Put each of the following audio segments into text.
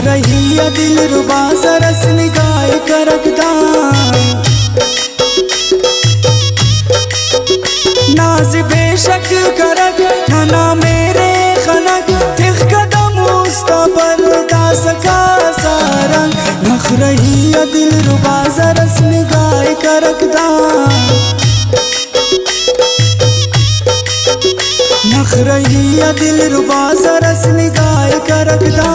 रही है दिल रुबा सरस निगाह करकदा नाज बेशक करक ना मेरे खनक तिख कदम मुस्तबल दा सका सारंग नख रही है दिल रुबा सरस निगाह करकदा नख रही है दिल रुबा सरस निगाह करकदा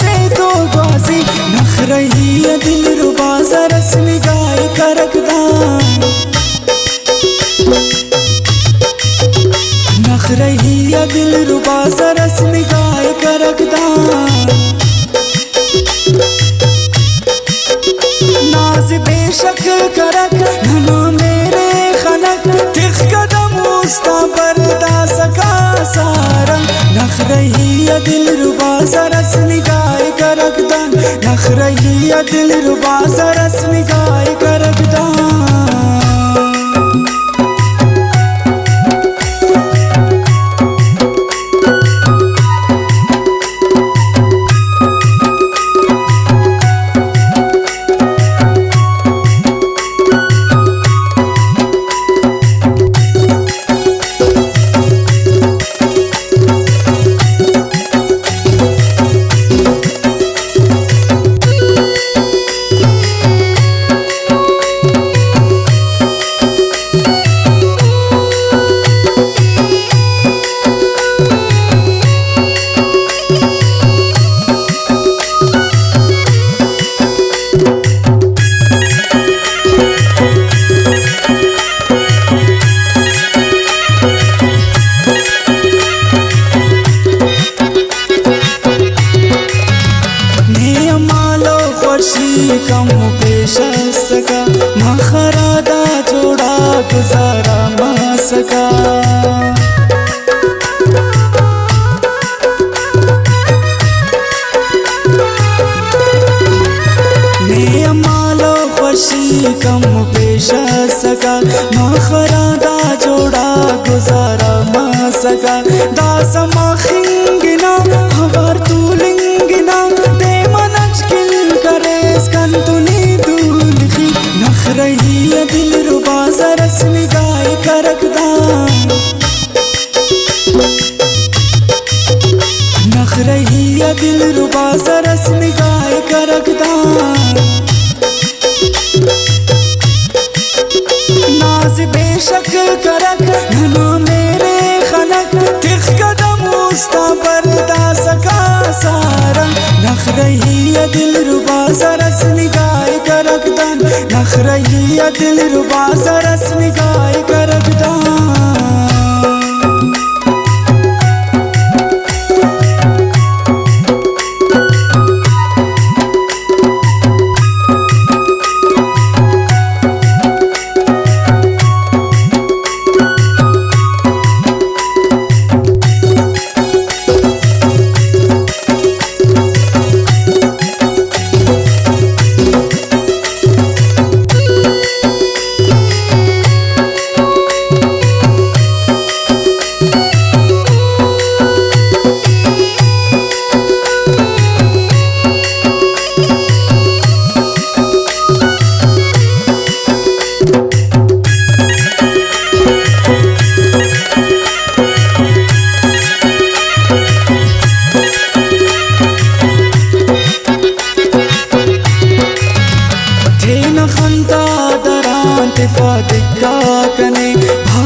से तो बाजी नख रही है दिल रुबा सरस निगाह करकदा नख रही है दिल रुबा सरस निगाह करकदा नाज बेशक करक घना मेरे खनक तिख कदम मुस्तबर दा सका सारंग नख रही है दिल रुबा सरस निगाह करकदा नख रही है दिल रुबा सरस निगाह करकदा कम पेश सका मखरादा जोड़ा गुजारा मा सका मालो खुशी कम पेश सका मखरादा जोड़ा गुजारा मा सका दास मखिंगिना हवर तूलिंगिना दे मनच किल करे कंतुनी दूल्खी नख रही है दिल रुबा सरस निगाह करकदा नख रही है दिल रुबा सरस निगाह करकदा नाज बेशक करक घना मेरे खनक तिख कदम मुस्तबर दा सका सारंग नख रही है दिल रुबा सरस निगाह करकदा नख रही है दिल रुबा सरस निगाह करकदा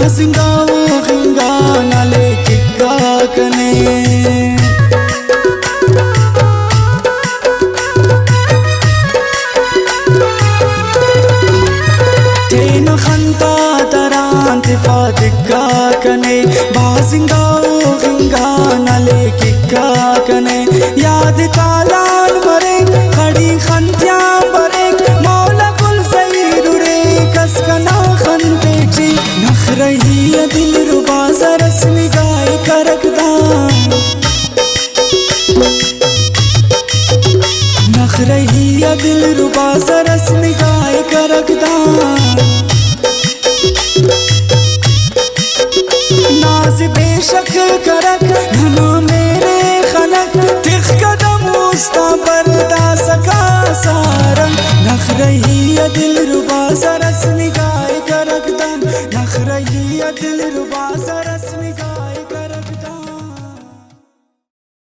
बाजिंगा गिंगा नाले किक्का कने तेन खंता तरान तिफादिका कने बाजिंगा गिंगा नाले किक्का कने याद तालान मरे खड़ी खंत्या बरे मौला कुल सईर रे कसकना खंते ची नख रही दिल रुबा सरस निगाह करकदा नख रही दिल रुबा सरस निगाह करकदा नाज बेशक करक धनो मेरे खलक तिख कदम उस्ता बरदा सका सारंग नख रही दिल रुबा सरस निगाह करकदा नख रही दिल रुबा सरस निगाह